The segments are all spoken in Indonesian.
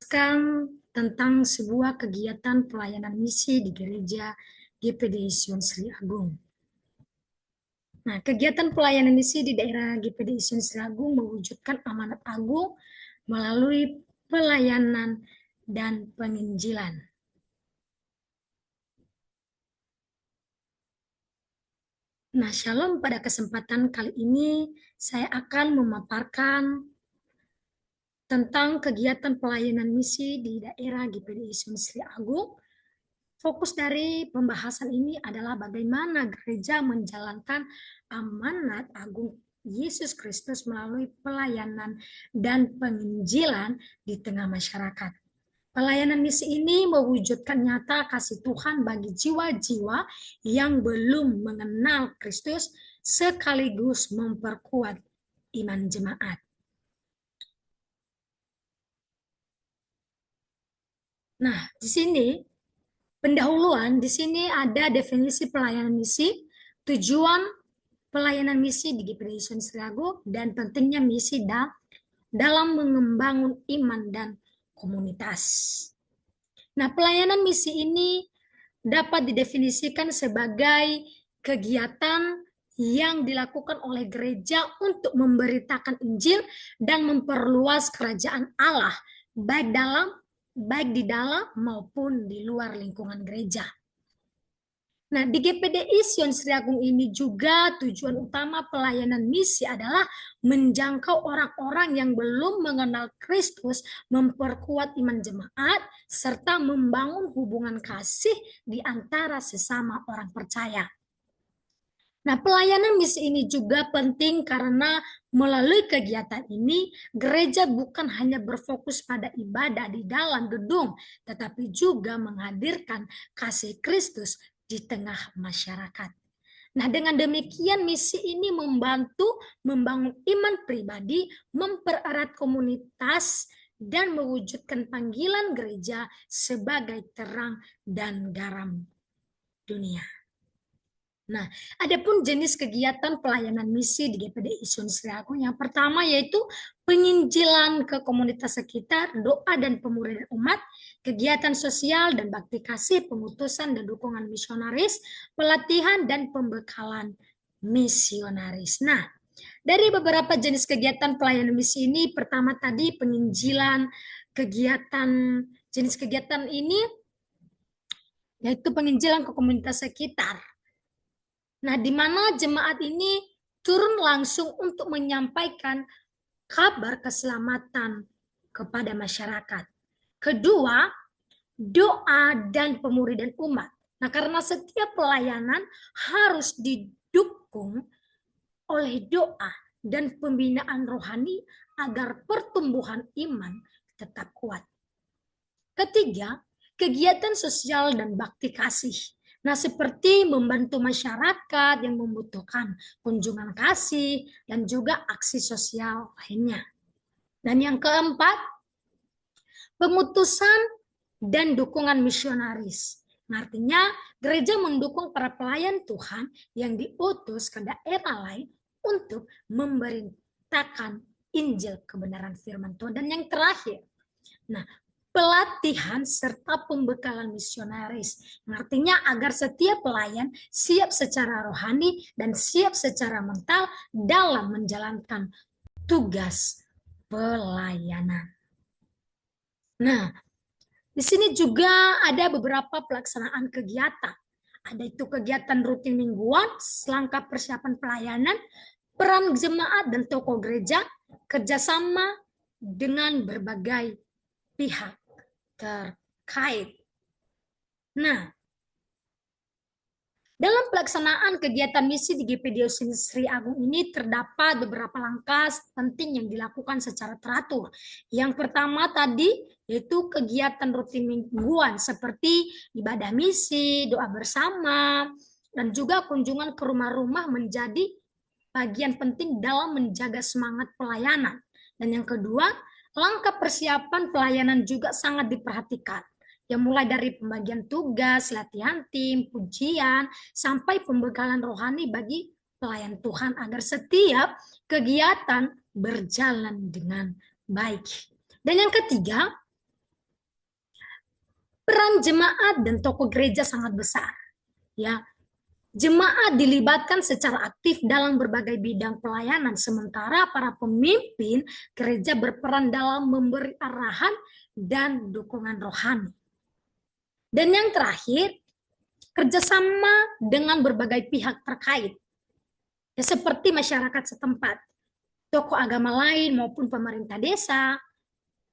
menjelaskan tentang sebuah kegiatan pelayanan misi di gereja GPD Sion Sri Agung. Nah, kegiatan pelayanan misi di daerah GPD Sion Sri Agung mewujudkan amanat agung melalui pelayanan dan penginjilan. Nah, Shalom, pada kesempatan kali ini saya akan memaparkan tentang kegiatan pelayanan misi di daerah GPD Sion Sri Agung. Fokus dari pembahasan ini adalah bagaimana gereja menjalankan amanat agung Yesus Kristus melalui pelayanan dan penginjilan di tengah masyarakat. Pelayanan misi ini mewujudkan nyata kasih Tuhan bagi jiwa-jiwa yang belum mengenal Kristus sekaligus memperkuat iman jemaat. Nah, di sini pendahuluan di sini ada definisi pelayanan misi, tujuan pelayanan misi di GPD Sion Sri Agung, dan pentingnya misi dalam membangun iman dan komunitas. Nah, pelayanan misi ini dapat didefinisikan sebagai kegiatan yang dilakukan oleh gereja untuk memberitakan Injil dan memperluas kerajaan Allah, baik di dalam maupun di luar lingkungan gereja. Nah, di GPD Sion Sri Agung ini juga tujuan utama pelayanan misi adalah menjangkau orang-orang yang belum mengenal Kristus, memperkuat iman jemaat, serta membangun hubungan kasih di antara sesama orang percaya. Nah, pelayanan misi ini juga penting karena melalui kegiatan ini, gereja bukan hanya berfokus pada ibadah di dalam gedung, tetapi juga menghadirkan kasih Kristus di tengah masyarakat. Nah, dengan demikian misi ini membantu membangun iman pribadi, mempererat komunitas, dan mewujudkan panggilan gereja sebagai terang dan garam dunia. Nah, adapun jenis kegiatan pelayanan misi di GPD Sion Sri Agung yang pertama yaitu penginjilan ke komunitas sekitar, doa dan pemuridan umat, kegiatan sosial dan bakti kasih, pengutusan dan dukungan misionaris, pelatihan dan pembekalan misionaris. Nah, dari beberapa jenis kegiatan pelayanan misi ini, pertama tadi penginjilan, jenis kegiatan ini yaitu penginjilan ke komunitas sekitar. Nah, di mana jemaat ini turun langsung untuk menyampaikan kabar keselamatan kepada masyarakat. Kedua, doa dan pemuridan umat. Nah, karena setiap pelayanan harus didukung oleh doa dan pembinaan rohani agar pertumbuhan iman tetap kuat. Ketiga, kegiatan sosial dan bakti kasih. Nah, seperti membantu masyarakat yang membutuhkan kunjungan kasih dan juga aksi sosial lainnya. Dan yang keempat, pengutusan dan dukungan misionaris. Nah, artinya gereja mendukung para pelayan Tuhan yang diutus ke daerah lain untuk memberitakan Injil kebenaran firman Tuhan. Dan yang terakhir, nah, pelatihan serta pembekalan misionaris. Artinya agar setiap pelayan siap secara rohani dan siap secara mental dalam menjalankan tugas pelayanan. Nah, di sini juga ada beberapa pelaksanaan kegiatan. Ada itu kegiatan rutin mingguan, selangkah persiapan pelayanan, peran jemaat dan tokoh gereja, kerjasama dengan berbagai pihak terkait. Nah, dalam pelaksanaan kegiatan misi di GPD Sion Sri Agung ini terdapat beberapa langkah penting yang dilakukan secara teratur. Yang pertama tadi yaitu kegiatan rutin mingguan seperti ibadah misi, doa bersama, dan juga kunjungan ke rumah-rumah menjadi bagian penting dalam menjaga semangat pelayanan. Dan yang kedua, langkah persiapan pelayanan juga sangat diperhatikan. Yang mulai dari pembagian tugas, latihan tim, pujian, sampai pembekalan rohani bagi pelayan Tuhan agar setiap kegiatan berjalan dengan baik. Dan yang ketiga, Peran jemaat dan tokoh gereja sangat besar. Ya, jemaat dilibatkan secara aktif dalam berbagai bidang pelayanan, sementara para pemimpin gereja berperan dalam memberi arahan dan dukungan rohani. Dan yang terakhir, kerjasama dengan berbagai pihak terkait, ya, seperti masyarakat setempat, tokoh agama lain maupun pemerintah desa,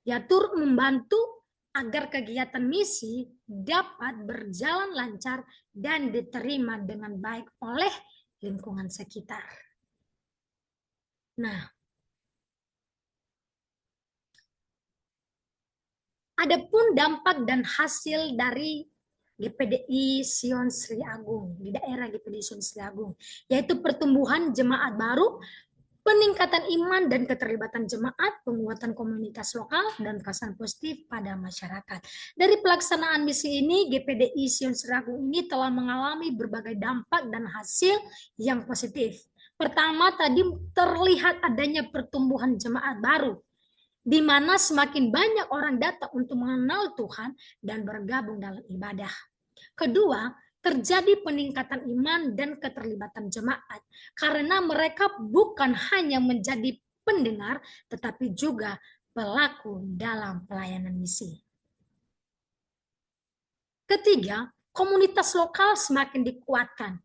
ya, turut membantu agar kegiatan misi dapat berjalan lancar dan diterima dengan baik oleh lingkungan sekitar. Nah, adapun dampak dan hasil dari GPDI Sion Sri Agung di daerah GPDI Sion Sri Agung, yaitu pertumbuhan jemaat baru, peningkatan iman dan keterlibatan jemaat, penguatan komunitas lokal, dan kesan positif pada masyarakat. Dari pelaksanaan misi ini, GPDI Sion Sri Agung ini telah mengalami berbagai dampak dan hasil yang positif. Pertama, tadi terlihat adanya pertumbuhan jemaat baru, di mana semakin banyak orang datang untuk mengenal Tuhan dan bergabung dalam ibadah. Kedua, terjadi peningkatan iman dan keterlibatan jemaat karena mereka bukan hanya menjadi pendengar tetapi juga pelaku dalam pelayanan misi. Ketiga, komunitas lokal semakin dikuatkan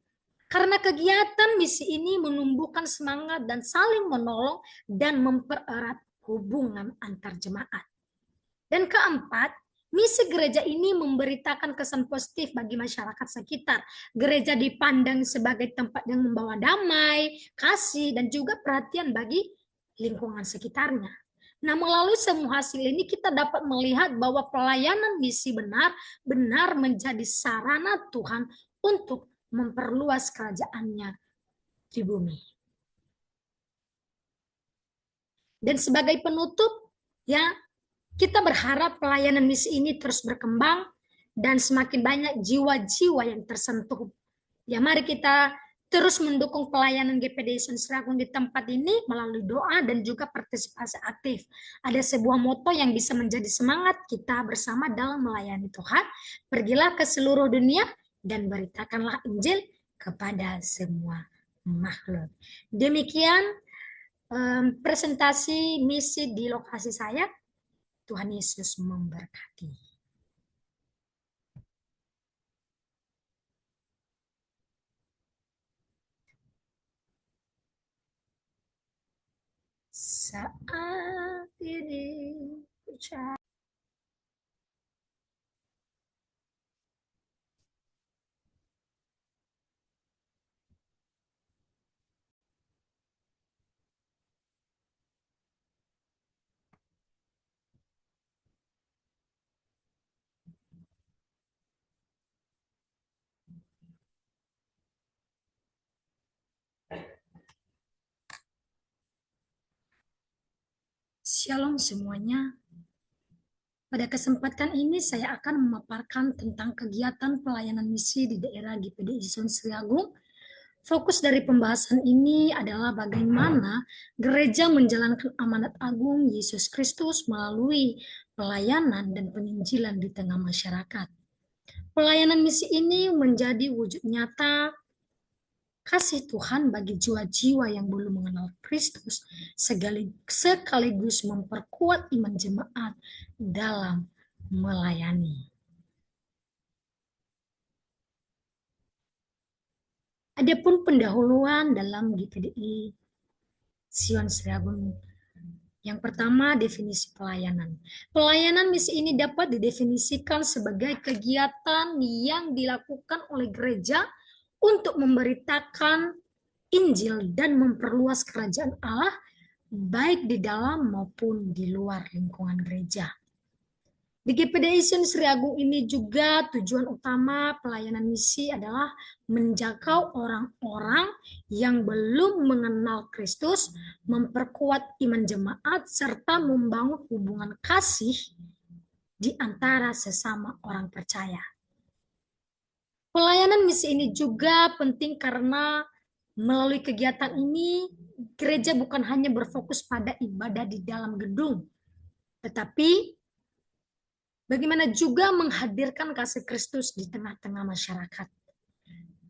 karena kegiatan misi ini menumbuhkan semangat dan saling menolong dan mempererat hubungan antar jemaat. Dan keempat, misi gereja ini memberitakan kesan positif bagi masyarakat sekitar. Gereja dipandang sebagai tempat yang membawa damai, kasih, dan juga perhatian bagi lingkungan sekitarnya. Nah, melalui semua hasil ini kita dapat melihat bahwa pelayanan misi benar-benar menjadi sarana Tuhan untuk memperluas kerajaannya di bumi. Dan sebagai penutup, ya, kita berharap pelayanan misi ini terus berkembang dan semakin banyak jiwa-jiwa yang tersentuh. Ya, mari kita terus mendukung pelayanan GPDI Sion Sri Agung di tempat ini melalui doa dan juga partisipasi aktif. Ada sebuah moto yang bisa menjadi semangat kita bersama dalam melayani Tuhan. Pergilah ke seluruh dunia dan beritakanlah Injil kepada semua makhluk. Demikian presentasi misi di lokasi saya. Tuhan Yesus memberkati. Saat ini ucap. Shalom semuanya. Pada kesempatan ini saya akan memaparkan tentang kegiatan pelayanan misi di daerah GPDI Sion Sri Agung. Fokus dari pembahasan ini adalah bagaimana gereja menjalankan amanat agung Yesus Kristus melalui pelayanan dan penginjilan di tengah masyarakat. Pelayanan misi ini menjadi wujud nyata kasih Tuhan bagi jiwa-jiwa yang belum mengenal Kristus, sekaligus memperkuat iman jemaat dalam melayani. Adapun pendahuluan dalam GPDI Sion Sri Agung. Yang pertama, definisi pelayanan. Pelayanan misi ini dapat didefinisikan sebagai kegiatan yang dilakukan oleh gereja untuk memberitakan Injil dan memperluas kerajaan Allah baik di dalam maupun di luar lingkungan gereja. Di GPDI Sion Sri Agung ini juga tujuan utama pelayanan misi adalah menjangkau orang-orang yang belum mengenal Kristus, memperkuat iman jemaat, serta membangun hubungan kasih di antara sesama orang percaya. Pelayanan misi ini juga penting karena melalui kegiatan ini, gereja bukan hanya berfokus pada ibadah di dalam gedung, tetapi Bagaimana juga menghadirkan kasih Kristus di tengah-tengah masyarakat.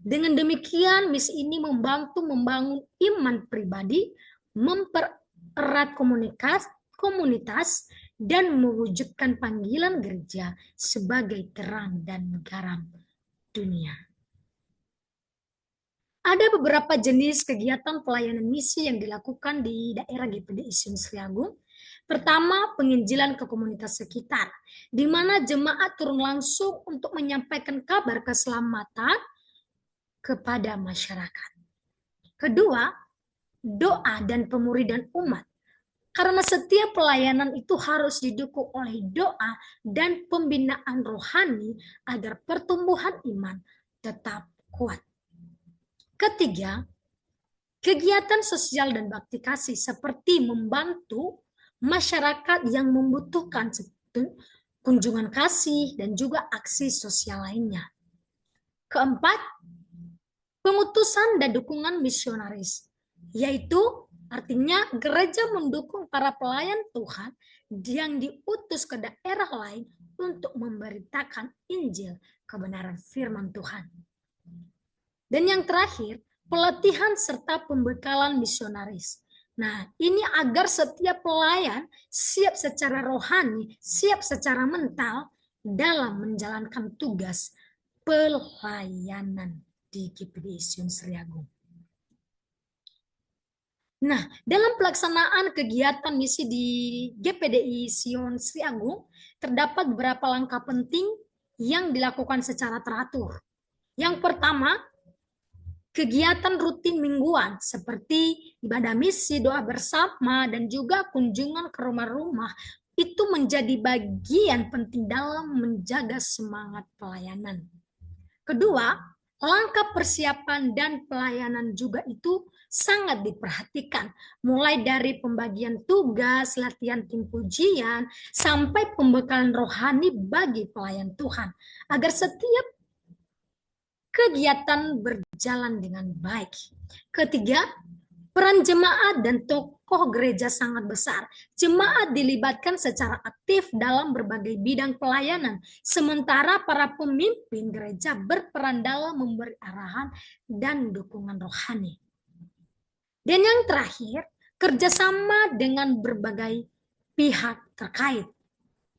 Dengan demikian, misi ini membantu membangun iman pribadi, mempererat komunitas, dan mewujudkan panggilan gereja sebagai terang dan garam dunia. Ada beberapa jenis kegiatan pelayanan misi yang dilakukan di daerah GPDI Sion Sri Agung. Pertama, penginjilan ke komunitas sekitar, di mana jemaat turun langsung untuk menyampaikan kabar keselamatan kepada masyarakat. Kedua, doa dan pemuridan umat. Karena setiap pelayanan itu harus didukung oleh doa dan pembinaan rohani agar pertumbuhan iman tetap kuat. Ketiga, kegiatan sosial dan bakti kasih seperti membantu masyarakat yang membutuhkan kunjungan kasih dan juga aksi sosial lainnya. Keempat, pengutusan dan dukungan misionaris, yaitu artinya gereja mendukung para pelayan Tuhan yang diutus ke daerah lain untuk memberitakan Injil kebenaran firman Tuhan. Dan yang terakhir, pelatihan serta pembekalan misionaris. Nah, ini agar setiap pelayan siap secara rohani, siap secara mental dalam menjalankan tugas pelayanan di GPDI Sion Sri Agung. Nah, dalam pelaksanaan kegiatan misi di GPDI Sion Sri Agung, terdapat beberapa langkah penting yang dilakukan secara teratur. Yang pertama, kegiatan rutin mingguan seperti ibadah misi, doa bersama, dan juga kunjungan ke rumah-rumah itu menjadi bagian penting dalam menjaga semangat pelayanan. Kedua, langkah persiapan dan pelayanan juga itu sangat diperhatikan, mulai dari pembagian tugas, latihan tim pujian, sampai pembekalan rohani bagi pelayan Tuhan, agar setiap kegiatan berjalan dengan baik. Ketiga, peran jemaat dan tokoh gereja sangat besar. Jemaat dilibatkan secara aktif dalam berbagai bidang pelayanan, sementara para pemimpin gereja berperan dalam memberi arahan dan dukungan rohani. Dan yang terakhir, kerjasama dengan berbagai pihak terkait.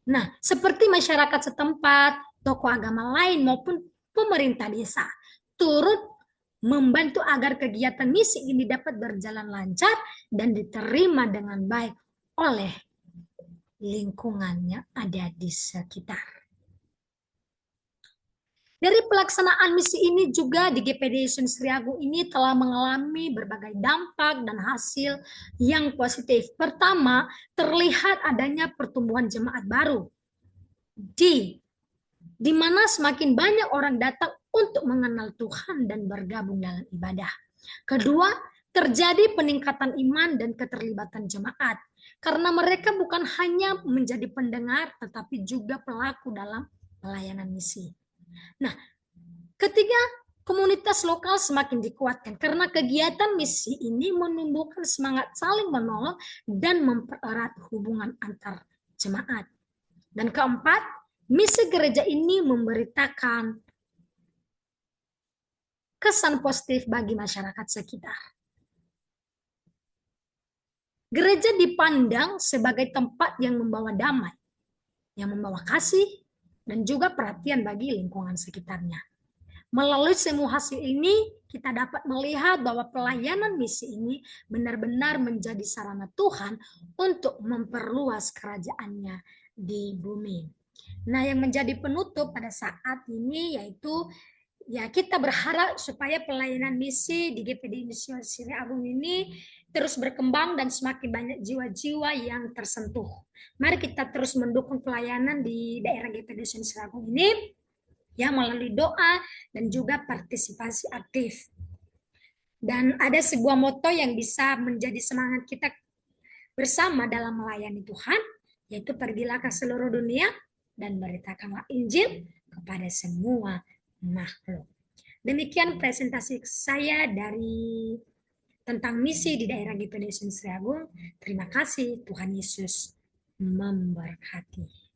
Nah, seperti masyarakat setempat, tokoh agama lain maupun pemerintah desa turut membantu agar kegiatan misi ini dapat berjalan lancar dan diterima dengan baik oleh lingkungannya ada di sekitar. Dari pelaksanaan misi ini juga di GPDI Sion Sri Agung ini telah mengalami berbagai dampak dan hasil yang positif. Pertama, terlihat adanya pertumbuhan jemaat baru di mana semakin banyak orang datang untuk mengenal Tuhan dan bergabung dalam ibadah. Kedua, terjadi peningkatan iman dan keterlibatan jemaat, karena mereka bukan hanya menjadi pendengar, tetapi juga pelaku dalam pelayanan misi. Nah, ketiga, komunitas lokal semakin dikuatkan, karena kegiatan misi ini menumbuhkan semangat saling menolong dan mempererat hubungan antar jemaat. Dan keempat, misi gereja ini memberitakan kesan positif bagi masyarakat sekitar. Gereja dipandang sebagai tempat yang membawa damai, yang membawa kasih, dan juga perhatian bagi lingkungan sekitarnya. Melalui semua hasil ini, kita dapat melihat bahwa pelayanan misi ini benar-benar menjadi sarana Tuhan untuk memperluas kerajaannya di bumi. Nah, yang menjadi penutup pada saat ini yaitu ya kita berharap supaya pelayanan misi di GPDI Sion Sri Agung ini terus berkembang dan semakin banyak jiwa-jiwa yang tersentuh. Mari kita terus mendukung pelayanan di daerah GPDI Sion Sri Agung ini ya melalui doa dan juga partisipasi aktif. Dan ada sebuah moto yang bisa menjadi semangat kita bersama dalam melayani Tuhan, yaitu pergilah ke seluruh dunia dan beritakanlah Injil kepada semua makhluk. Demikian presentasi saya dari tentang misi di daerah GPDI Sion Sri Agung. Terima kasih, Tuhan Yesus memberkati.